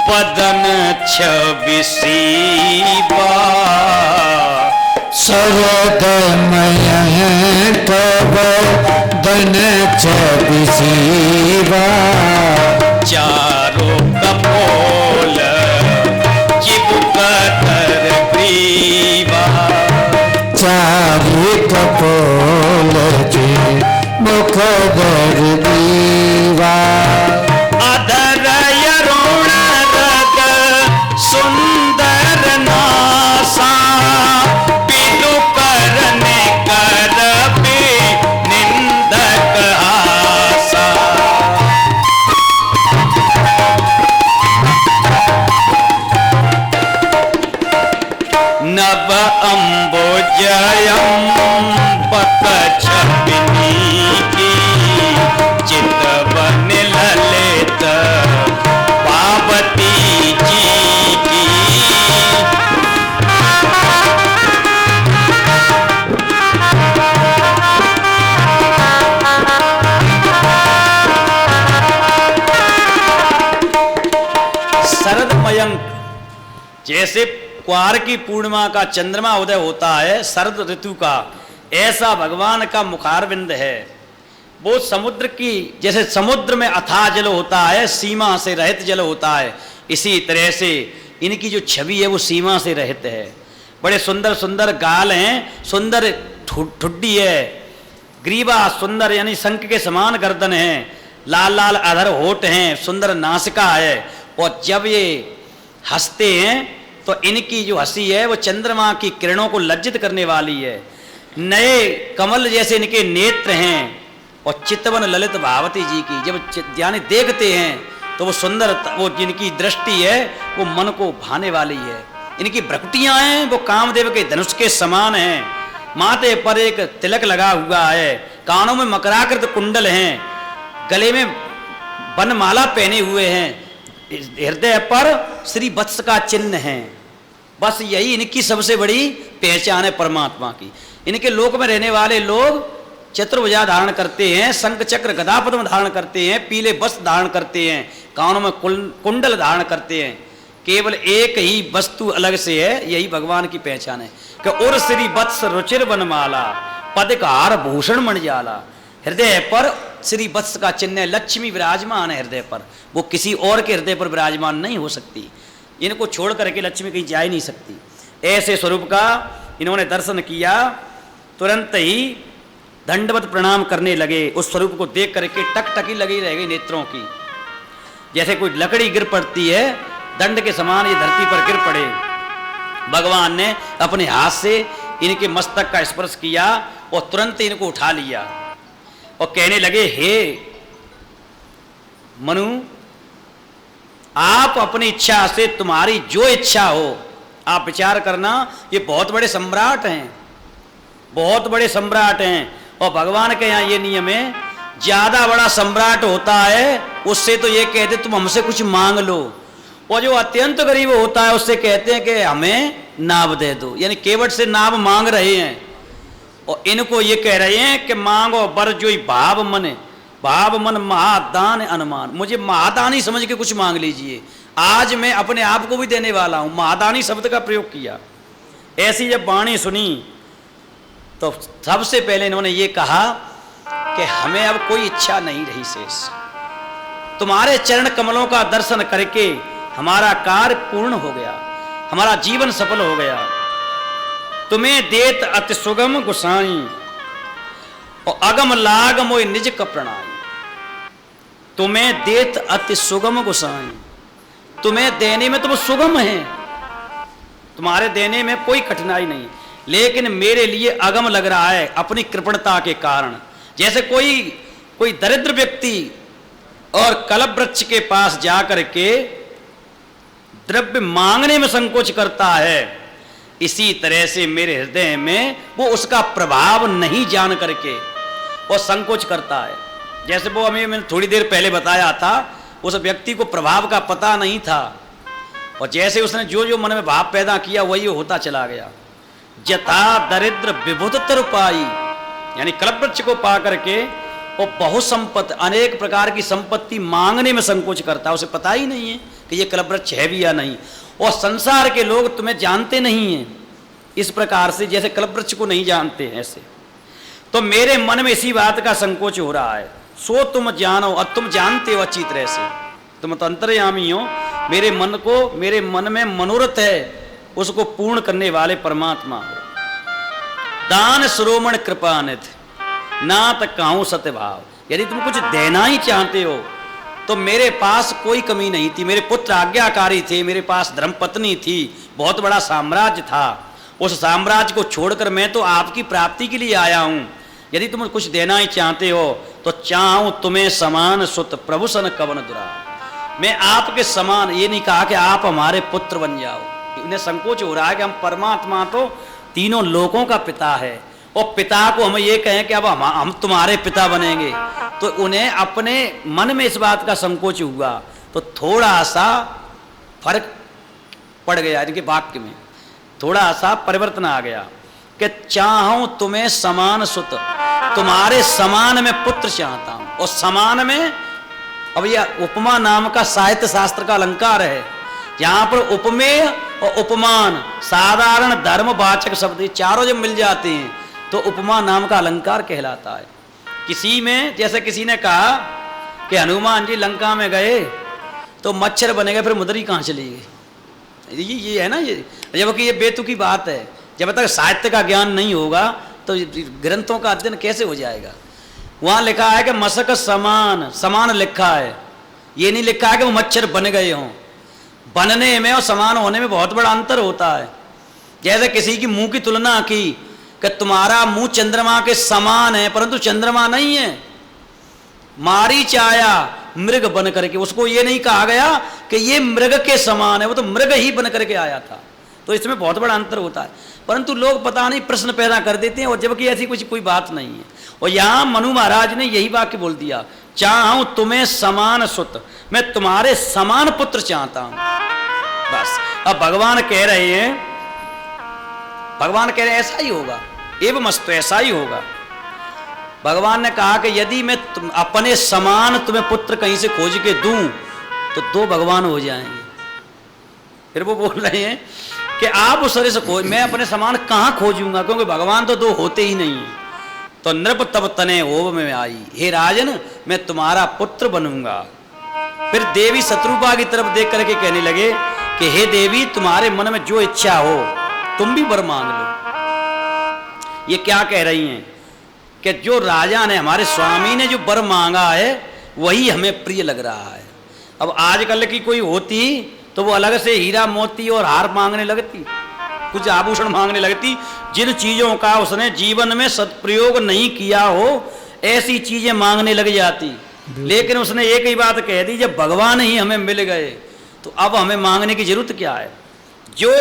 बदन छबिसीबा, शरद मयंक बदन छबिसीबा, चारों कपोल चिबुकतर ग्रीवा, चारों कपोल मुखदर दीवा, अधर यरुण रग सुंदर नासा, पिलु करने कर भी निंदक आसा। नव अम्बुजयम पत छपिनी की, चितवन ललित पार्वती जी की। शरद मयंक, जैसे क्वार की पूर्णिमा का चंद्रमा उदय होता है शरद ऋतु का, ऐसा भगवान का मुखारविंद है। वो समुद्र की, जैसे समुद्र में अथाह जल होता है, सीमा से रहित जल होता है, इसी तरह से इनकी जो छवि है वो सीमा से रहित है। बड़े सुंदर सुंदर गाल हैं, सुंदर ठुड्डी है, ग्रीवा सुंदर यानी शंख के समान गर्दन है, लाल लाल अधर होठ हैं, सुंदर नासिका है। और जब ये हंसते हैं तो इनकी जो हंसी है वो चंद्रमा की किरणों को लज्जित करने वाली है। नए कमल जैसे इनके नेत्र हैं, और चितवन ललित भावती जी की जब यानी देखते हैं तो वो सुंदर, वो जिनकी दृष्टि है वो मन को भाने वाली है। इनकी भ्रकुटियां हैं वो कामदेव के धनुष के समान हैं, माथे पर एक तिलक लगा हुआ है, कानों में मकराकृत कुंडल हैं, गले में वनमाला पहने हुए हैं, हृदय पर श्री वत्स का चिन्ह है। बस यही इनकी सबसे बड़ी पहचान है परमात्मा की। इनके लोक में रहने वाले लोग चतुर्भुजा धारण करते हैं, शंख चक्र गदा पद्म धारण करते हैं, पीले वस्त्र धारण करते हैं, कानों में कुंडल धारण करते हैं। केवल एक ही वस्तु अलग से है, यही भगवान की पहचान है कि उर श्री वत्स रुचिर वनमाला, पदकार भूषण मणिजाला। हृदय पर श्री वत्स का चिन्ह, लक्ष्मी विराजमान है हृदय पर, वो किसी और के हृदय पर विराजमान नहीं हो सकती। इनको छोड़ करके लक्ष्मी कहीं जा ही नहीं सकती। ऐसे स्वरूप का इन्होंने दर्शन किया, तुरंत ही दंडवत प्रणाम करने लगे। उस स्वरूप को देख करके टकटकी लगी रह गई नेत्रों की, जैसे कोई लकड़ी गिर पड़ती है, दंड के समान ये धरती पर गिर पड़े। भगवान ने अपने हाथ से इनके मस्तक का स्पर्श किया और तुरंत इनको उठा लिया और कहने लगे, हे मनु, आप अपनी इच्छा से, तुम्हारी जो इच्छा हो आप विचार करना। ये बहुत बड़े सम्राट हैं, बहुत बड़े सम्राट हैं। और भगवान के यहाँ ये नियम है, ज्यादा बड़ा सम्राट होता है उससे तो ये कहते तुम हमसे कुछ मांग लो, और जो अत्यंत गरीब होता है उससे कहते हैं कि हमें नाव दे दो, यानी केवट से नाव मांग रहे हैं। और इनको ये कह रहे हैं कि मांगो बर जोई भाव मन, भाव मन महादान अनुमान। मुझे महादानी समझ के कुछ मांग लीजिए, आज मैं अपने आप को भी देने वाला हूं। महादानी शब्द का प्रयोग किया। ऐसी जब वाणी सुनी तो सबसे पहले इन्होंने ये कहा कि हमें अब कोई इच्छा नहीं रही शेष, तुम्हारे चरण कमलों का दर्शन करके हमारा कार्य पूर्ण हो गया, हमारा जीवन सफल हो गया। तुम्हें देत अति सुगम गुसाई और अगम लाग मोय निज कप्रणाई। तुम्हें देत अति सुगम गुसाई, तुम्हें देने में तुम सुगम है, तुम्हारे देने में कोई कठिनाई नहीं, लेकिन मेरे लिए अगम लग रहा है अपनी कृपणता के कारण। जैसे कोई दरिद्र व्यक्ति और कल्प वृक्ष के पास जाकर के द्रव्य मांगने में संकोच करता है, इसी तरह से मेरे हृदय में वो उसका प्रभाव नहीं जान करके वो संकोच करता है। जैसे वो हमें मैंने थोड़ी देर पहले बताया था, उस व्यक्ति को प्रभाव का पता नहीं था, और जैसे उसने जो जो मन में भाव पैदा किया वही होता चला गया। जथा दरिद्र विबुधतर पाई, यानी कल्पवृक्ष को पा करके वो बहुत संपत्ति, अनेक प्रकार की संपत्ति मांगने में संकोच करता है, उसे पता ही नहीं है कि ये कल्पवृक्ष है भी या नहीं। और संसार के लोग तुम्हें जानते नहीं हैं इस प्रकार से, जैसे कल्पवृक्ष को नहीं जानते हैं ऐसे। तो मेरे मन में इसी बात का संकोच हो रहा है। सो तुम जानो, और तुम जानते हो अच्छी तरह से, तुम तो अंतर्यामी हो। मेरे मन में मनोरथ है, उसको पूर्ण करने वाले परमात्मा हो। दान श्रोमण कृपानिधि नाथ कहूं सत्यभाव। यदि तुम कुछ देना ही चाहते हो तो मेरे पास कोई कमी नहीं थी। मेरे पुत्र आज्ञाकारी थे, मेरे पास धर्मपत्नी थी, बहुत बड़ा साम्राज्य था। उस साम्राज्य को छोड़कर मैं तो आपकी प्राप्ति के लिए आया हूं। यदि तुम कुछ देना ही चाहते हो तो चाहूं तुम्हें समान सुत प्रभु सन कवन दुरा। मैं आपके समान, ये नहीं कहा कि आप हमारे पुत्र बन जाओ, इन्हें संकोच हो रहा है कि हम परमात्मा तो तीनों लोकों का पिता है, और पिता को हम ये कहें कि अब हम तुम्हारे पिता बनेंगे, तो उन्हें अपने मन में इस बात का संकोच हुआ। तो थोड़ा सा फर्क पड़ गया इनके वाक्य में, थोड़ा सा परिवर्तन आ गया कि चाहूं तुम्हें समान सुत, तुम्हारे समान में पुत्र चाहता हूं। और समान में, अब यह उपमा नाम का साहित्य शास्त्र का अलंकार है, यहां पर उपमेय और उपमान साधारण धर्मवाचक शब्द चारों जब मिल जाते हैं तो उपमा नाम का अलंकार कहलाता है। किसी में, जैसे किसी ने कहा कि हनुमान जी लंका में गए तो मच्छर बने गए, फिर मुदरी कहाँ चली गई। ये है ना, ये जबकि ये बेतुकी बात है। जब तक साहित्य का ज्ञान नहीं होगा तो ग्रंथों का अध्ययन कैसे हो जाएगा। वहाँ लिखा है कि मशक समान, समान लिखा है, ये नहीं लिखा है कि वो मच्छर बन गए हों। बनने में और समान होने में बहुत बड़ा अंतर होता है। जैसे किसी की मुंह की तुलना की कि तुम्हारा मुंह चंद्रमा के समान है, परंतु चंद्रमा नहीं है। मारीच आया मृग बन करके, उसको ये नहीं कहा गया कि ये मृग के समान है, वो तो मृग ही बन करके आया था। तो इसमें बहुत बड़ा अंतर होता है, परंतु लोग पता नहीं प्रश्न पैदा कर देते हैं, और जबकि ऐसी कुछ कोई बात नहीं है। और यहाँ मनु महाराज ने यही वाक्य बोल दिया, चाहूं तुम्हें समान सुत, मैं तुम्हारे समान पुत्र चाहता हूं। बस अब भगवान कह रहे हैं, ऐसा ही होगा, एवं मस्त ऐसा ही होगा। भगवान ने कहा कि यदि मैं अपने समान तुम्हें पुत्र कहीं से खोज के दूं तो दो भगवान हो जाएंगे। फिर वो बोल रहे हैं कि आप उस तरह से खोज, मैं अपने समान कहाँ खोजूंगा, क्योंकि भगवान तो दो होते ही नहीं। तो नृप तब तने होव में आई, हे राजन मैं तुम्हारा पुत्र बनूंगा। फिर देवी शत्रुपा की तरफ देख करके कहने लगे कि हे देवी, तुम्हारे मन में जो इच्छा हो तुम भी वर मांग लो। ये क्या कह रही हैं कि जो राजा ने, हमारे स्वामी ने जो वर मांगा है वही हमें प्रिय लग रहा है। अब आजकल की कोई होती तो वो अलग से हीरा मोती और हार मांगने लगती, कुछ आभूषण मांगने लगती। जिन चीजों का उसने जीवन में सदप्रयोग नहीं किया हो ऐसी चीजें मांगने लग जाती। लेकिन उसने एक ही बात कह दी, जब भगवान ही हमें मिल गए तो अब हमें मांगने की जरूरत क्या है। जो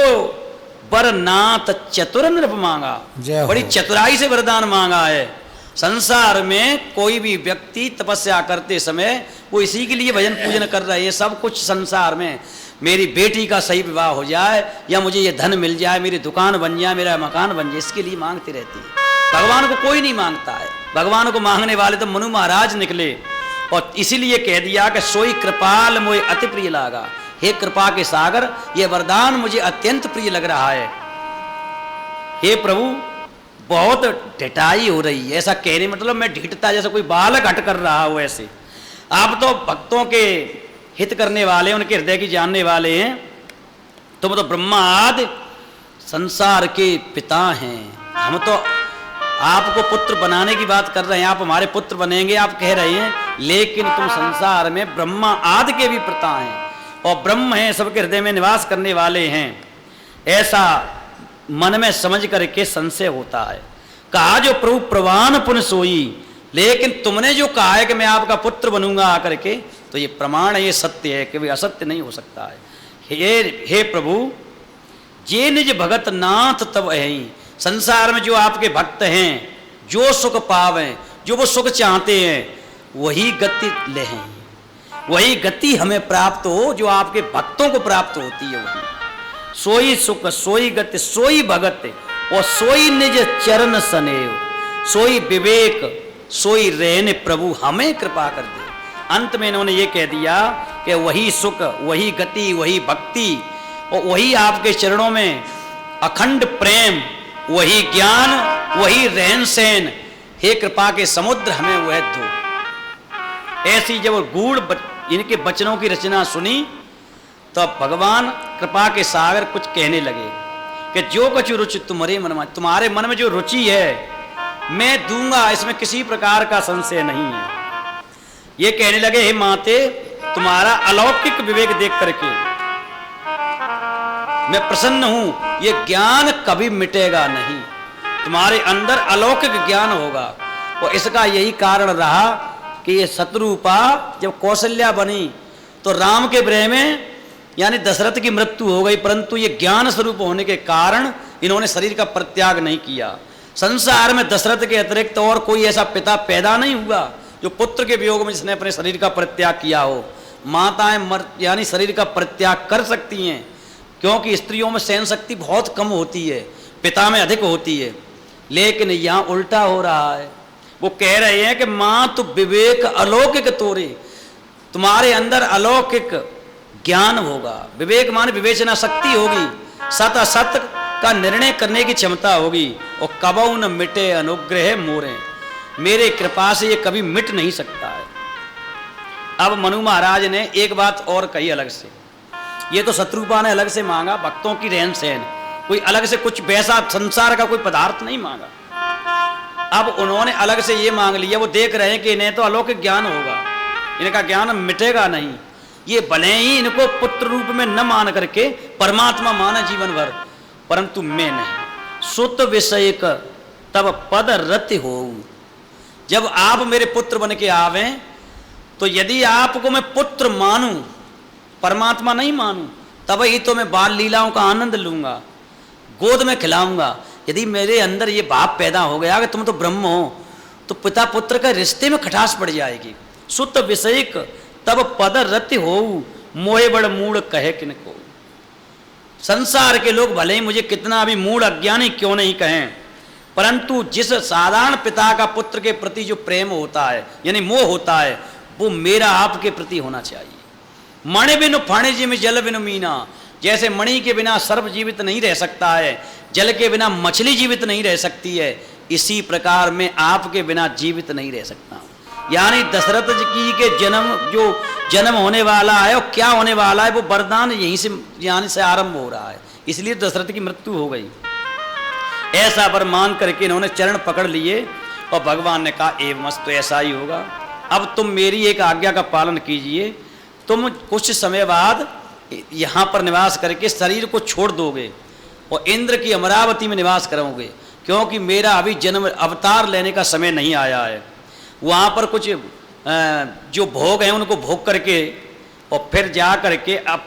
वर नाथ चतुर नृप मांगा, बड़ी चतुराई से वरदान मांगा है। संसार में कोई भी व्यक्ति तपस्या करते समय वो इसी के लिए भजन पूजन कर रहे हैं। सब कुछ संसार में, मेरी बेटी का सही विवाह हो जाए, या मुझे ये धन मिल जाए, मेरी दुकान बन जाए, मेरा मकान बन जाए, इसके लिए मांगती रहती है। भगवान को कोई नहीं मांगता है। भगवान को मांगने वाले तो मनु महाराज निकले, और इसीलिए कह दिया कि सोई कृपाल मोय अति प्रिय लागा। हे कृपा के सागर, ये वरदान मुझे अत्यंत प्रिय लग रहा है। हे प्रभु, बहुत ढिठाई हो रही है। ऐसा कहने मतलब मैं ढीठता जैसे कोई बालक हट कर रहा हो ऐसे। आप तो भक्तों के हित करने वाले, उनके हृदय की जानने वाले हैं। तुम तो ब्रह्मा आदि संसार के पिता हैं। हम तो आपको पुत्र बनाने की बात कर रहे हैं, आप हमारे पुत्र बनेंगे आप कह रहे हैं, लेकिन तुम संसार में ब्रह्मा आदि के भी पिता हैं और ब्रह्म हैं, सबके हृदय में निवास करने वाले हैं। ऐसा मन में समझ करके संशय होता है। कहा जो प्रभु प्रवान पुन सोई, लेकिन तुमने जो कहा है कि मैं आपका पुत्र बनूंगा आकर के, तो ये प्रमाण है, ये सत्य है कि असत्य नहीं हो सकता है। हे प्रभु, जे निज भगत नाथ तब अहि, संसार में जो आपके भक्त हैं, जो सुख पावें, जो वो सुख चाहते हैं, वही गति लें, वही गति हमें प्राप्त हो जो आपके भक्तों को प्राप्त होती है। वही सोई सुख, सोई गति, सोई भगत और सोई निज चरण सनेव, सोई विवेक, सोई रहने प्रभु हमें कृपा कर दे। अंत में इन्होंने ये कह दिया कि वही सुख, वही गति, वही भक्ति और वही आपके चरणों में अखंड प्रेम, वही ज्ञान, वही रहन सहन, हे कृपा के समुद्र हमें वह दो। ऐसी जब गूढ़ इनके वचनों की रचना सुनी तो भगवान कृपा के सागर कुछ कहने लगे कि जो कुछ रुचि तुम्हारे मन में, तुम्हारे मन में जो रुचि है मैं दूंगा, इसमें किसी प्रकार का संशय नहीं है। ये कहने लगे, हे माते, तुम्हारा अलौकिक विवेक देख करके मैं प्रसन्न हूं, ये ज्ञान कभी मिटेगा नहीं, तुम्हारे अंदर अलौकिक ज्ञान होगा। और इसका यही कारण रहा कि ये शत्रुपा जब कौशल्या बनी तो राम के विरह में यानी दशरथ की मृत्यु हो गई, परंतु ये ज्ञान स्वरूप होने के कारण इन्होंने शरीर का परित्याग नहीं किया। संसार में दशरथ के अतिरिक्त और कोई ऐसा पिता पैदा नहीं हुआ जो पुत्र के वियोग में जिसने अपने शरीर का परित्याग किया हो। माताएं यानी शरीर का परित्याग कर सकती हैं, क्योंकि स्त्रियों में सहन शक्ति बहुत कम होती है, पिता में अधिक होती है। लेकिन यहाँ उल्टा हो रहा है। वो कह रहे हैं कि माँ तो विवेक अलौकिक तोरे, तुम्हारे अंदर अलौकिक ज्ञान होगा। विवेक मान विवेचना शक्ति होगी, सत असत का निर्णय करने की क्षमता होगी। और कबऊ न मिटे अनुग्रह मोरे, मेरे कृपा से ये कभी मिट नहीं सकता है। अब मनु महाराज ने एक बात और कही अलग से। ये तो शत्रुपा ने अलग से मांगा भक्तों की रहन सहन, कोई अलग से कुछ वैसा संसार का कोई पदार्थ नहीं मांगा। अब उन्होंने अलग से ये मांग लिया, वो देख रहे हैं कि इन्हें तो अलौकिक ज्ञान होगा, इनका ज्ञान मिटेगा नहीं। ये भले ही इनको पुत्र रूप में न मान करके परमात्मा माने जीवन भर, परंतु मैं नहीं। सुत विषय तब पद रति हो, जब आप मेरे पुत्र बन के आवे तो यदि आपको मैं पुत्र मानूं, परमात्मा नहीं मानूं, तब ही तो मैं बाल लीलाओं का आनंद लूंगा, गोद में खिलाऊंगा। यदि मेरे अंदर ये भाव पैदा हो गया कि तुम तो ब्रह्म हो, तो पिता पुत्र का रिश्ते में खटास पड़ जाएगी। सुत विषयक तब पद रति हो, मोहे बड़ मूढ़ कहे किनको। संसार के लोग भले ही मुझे कितना भी मूढ़ अज्ञानी क्यों नहीं कहें, परंतु जिस साधारण पिता का पुत्र के प्रति जो प्रेम होता है यानी मोह होता है, वो मेरा आपके प्रति होना चाहिए। मणि बिनु फाणे जी में जल बिनु मीना, जैसे मणि के बिना सर्प जीवित नहीं रह सकता है, जल के बिना मछली जीवित नहीं रह सकती है, इसी प्रकार मैं आपके बिना जीवित नहीं रह सकता हूँ। यानी दशरथ जी के जो जन्म होने वाला है और क्या होने वाला है, वो वरदान यहीं से यानी से आरंभ हो रहा है, इसलिए दशरथ की मृत्यु हो गई। ऐसा वर मान करके इन्होंने चरण पकड़ लिए और भगवान ने कहा एवं तो ऐसा ही होगा। अब तुम मेरी एक आज्ञा का पालन कीजिए, तुम कुछ समय बाद यहाँ पर निवास करके शरीर को छोड़ दोगे और इंद्र की अमरावती में निवास करोगे, क्योंकि मेरा अभी जन्म अवतार लेने का समय नहीं आया है। वहाँ पर कुछ जो भोग हैं उनको भोग करके और फिर जा करके अब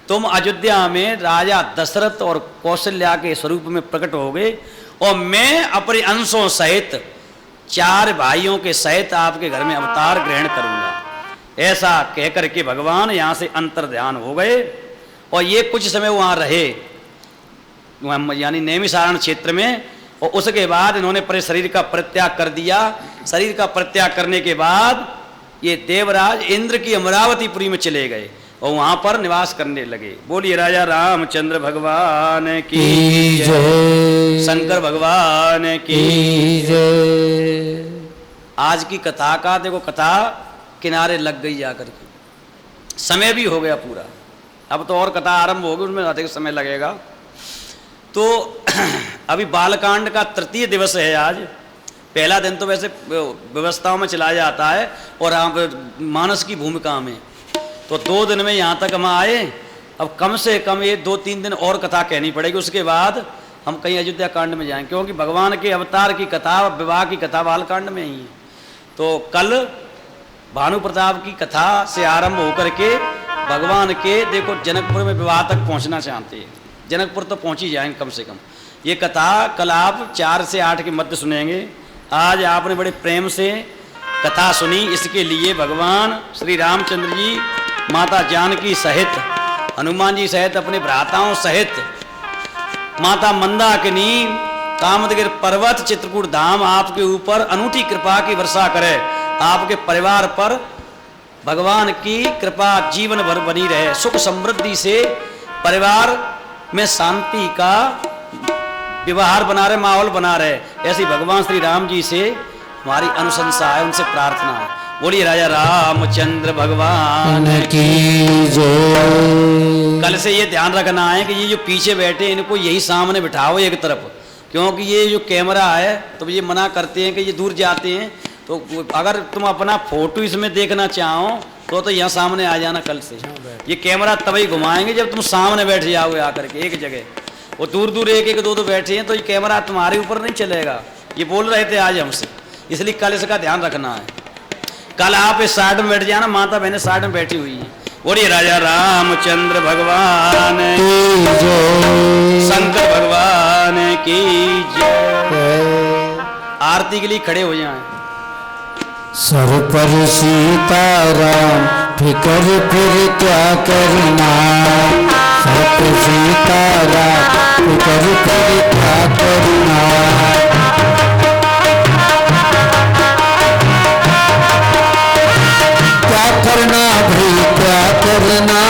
तुम अयोध्या में राजा दशरथ और कौशल्या के स्वरूप में प्रकट होगे और मैं अपने अंशों सहित 4 भाइयों के सहित आपके घर में अवतार ग्रहण करूँगा। ऐसा कह करके भगवान यहाँ से अंतर ध्यान हो गए और ये कुछ समय वहाँ रहे, यानी नैमिषारण्य क्षेत्र में। और उसके बाद इन्होंने अपने शरीर का परित्याग कर दिया। शरीर का परित्याग करने के बाद ये देवराज इंद्र की अमरावतीपुरी में चले गए। और वहां पर निवास करने लगे। बोलिए राजा रामचंद्र भगवान की की जय, जय, शंकर भगवान की की जय। आज की कथा का देखो, कथा किनारे लग गई जाकर के, समय भी हो गया पूरा। अब तो और कथा आरंभ होगी, उसमें अधिक समय लगेगा। तो अभी बालकांड का तृतीय दिवस है आज। पहला दिन तो वैसे व्यवस्थाओं में चला जाता है और मानस की भूमिका में, तो 2 दिन में यहाँ तक हम आए। अब कम से कम ये 2-3 दिन और कथा कहनी पड़ेगी, उसके बाद हम कहीं अयोध्या कांड में जाएं, क्योंकि भगवान के अवतार की कथा, विवाह की कथा बालकांड में ही है। तो कल भानु प्रताप की कथा से आरंभ होकर के भगवान के देखो जनकपुर में विवाह तक पहुंचना चाहते हैं। जनकपुर तो पहुंच ही जाएंगे कम से कम। ये कथा कल आप 4 से 8 के मध्य सुनेंगे। आज आपने बड़े प्रेम से कथा सुनी, इसके लिए भगवान श्री रामचंद्र जी माता जानकी सहित, हनुमान जी सहित, अपने भ्राताओं सहित, माता मंदाकिनी, कामदगिर पर्वत, चित्रकूट धाम आपके ऊपर अनूठी कृपा की वर्षा करे। आपके परिवार पर भगवान की कृपा जीवन भर बनी रहे, सुख समृद्धि से परिवार में शांति का व्यवहार बना रहे, माहौल बना रहे। ऐसी भगवान श्री राम जी से हमारी अनुशंसा है, उनसे प्रार्थना है। बोलिए राजा रामचंद्र भगवान की जय। कल से ये ध्यान रखना है कि ये जो पीछे बैठे इनको यही सामने बिठाओ एक तरफ, क्योंकि ये जो कैमरा है तो ये मना करते हैं कि ये दूर जाते हैं। तो अगर तुम अपना फोटो इसमें देखना चाहो तो यहाँ सामने आ जाना कल से। ये कैमरा तभी घुमाएंगे जब तुम सामने बैठ जाओगे आकर के एक जगह। वो दूर दूर 1-1, 2-2 बैठे हैं तो ये कैमरा तुम्हारे ऊपर नहीं चलेगा। ये बोल रहे थे आज हमसे, इसलिए कल इसका ध्यान रखना है। कल आप इस साइड में बैठ जाना, माता बहनें साइड में बैठी हुई हैं। बोलिए राजा रामचंद्र भगवान की जय, शंकर भगवान की जय। आरती के लिए खड़े हो जाएं। सर पर सीताराम फिकर फिर क्या करना, सर पर सीताराम फिकर फिर क्या करना। क्या करना भाई क्या करना,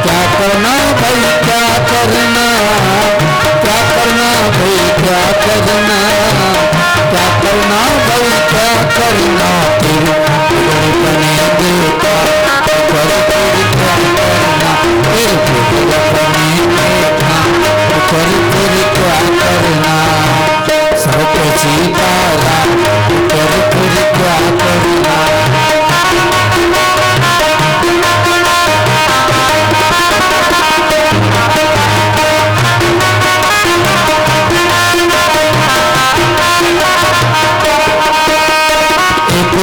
क्या करना भाई क्या करना, क्या करना भाई क्या करना, क्या करना भाई क्या करना। फिर बने देता पर फिर क्या करना, फिर बने देता पर फिर क्या करना। सब सीताराम पर फिर क्या करना।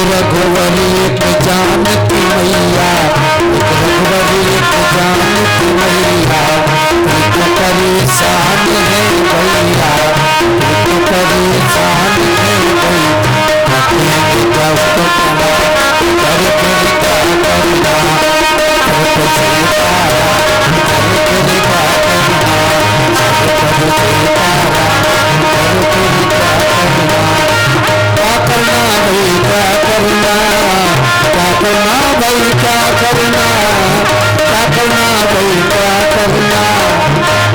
रघुवरी एक जानकी मैया, एक रघुवरी एक जानकी मैया, एक परेशान है भैया, एक परेशान है भैया। कष्ट पड़ा कर फिर क्या करना, कर सीतारा कर फिर क्या करना, कर सीतारा कर फिर क्या करना। क्या करना भाई क्या करना, क्या करना भाई क्या करना, क्या करना भाई क्या करना,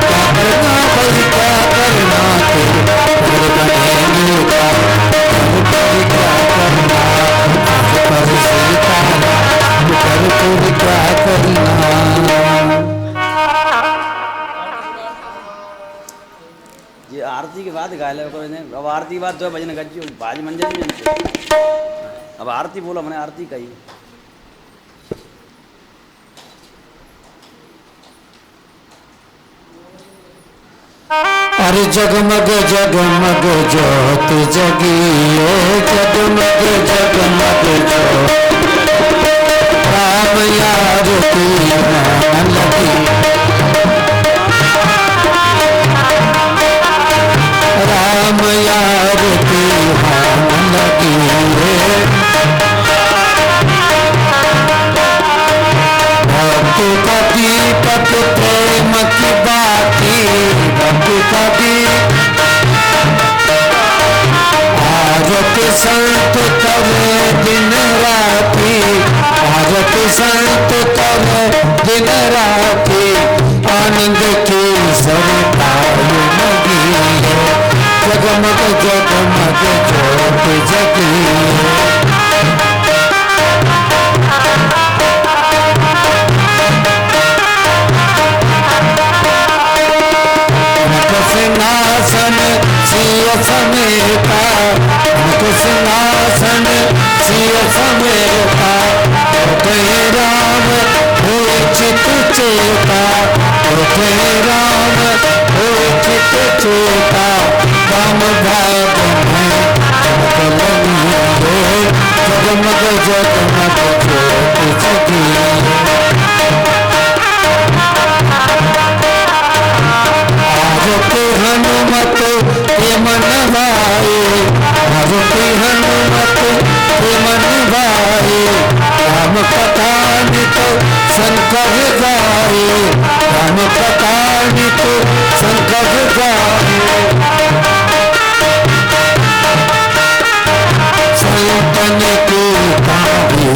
क्या करना भाई क्या करना। फिर बनेंगे क्या क्या करना, पर सीतारा फिर क्या करना। ये आरती के बाद गाय लगा, अब आरती के बाद जो भजन गज्जो बाज मंजर में जनते। अब आरती बोलो, मैंने आरती कही। अरे जगमग जगमग ज्योत जगिए, जगमग जगमग ज्योत, राम आरती मान लगी, राम आरती मान लगी। भक्ति का दीपक प्रेम की बाती, भक्ति का दीप आरती संत जगमग ज्योति जगी। आरती हनुमत के मन भाए, आरती हनुमत के मन भाए, राम कथा नित शंकर गाए, राम कथा नित शंकर गाए। संतन की तारी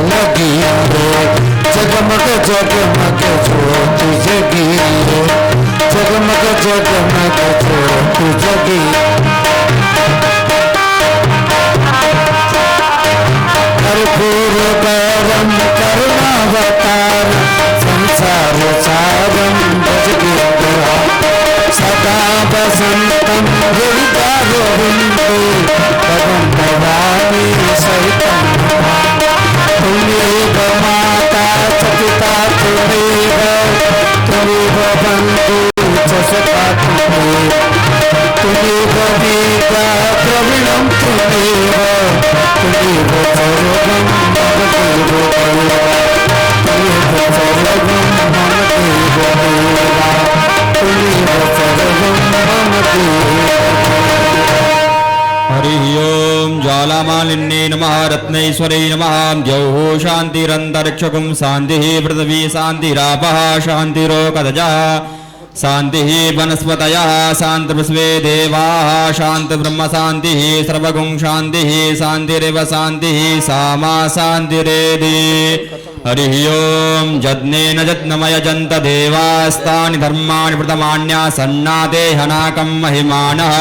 लगी रे, जगमग जगमग ज्योति जगी रे, जगमग जगमग ज्योति जगी। कर्पूर गौरम करुणावतार, संसार सारम भजगेन्द्रा, सदा वसंतम हृदयारविंदे, पवम भवानी सहितं। तुमेव माता च पिता तुमेव, तुमेव बन्धु च सखा तुमेव, तुमेव विद्या द्रविणं तुमेव, तुमेव सर्वं मम देव देवा, तुमेव सर्वं मम देव देवा, तुमेव सर्वं मम देव। हरि ओम ज्वालामालिन्ये नमः रत्नेश्वरे नमः द्यौः शान्तिरन्तरिक्षकुं शान्तिः पृथिवी शान्तिरापः शान्तिरोकदजः शान्तिः वनस्पतयः शान्तिर्विश्वे देवाः शान्तिर्ब्रह्म शान्तिः सर्वगुं शान्तिः शान्तिरेव शान्तिः सामा शान्तिरेधि। हरि ओम यज्ञेन यज्ञमयजन्त देवास्तानि धर्माणि प्रथमान्यासन्नाते हनाकं महिमानः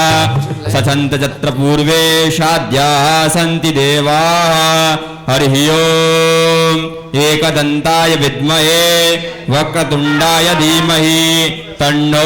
सचन्त यत्र पूर्वे शाद्याः सन्ति देवाः। हरि ओम एकदन्ताय विद्महे वक्रतुण्डाय धीमहि तन्नो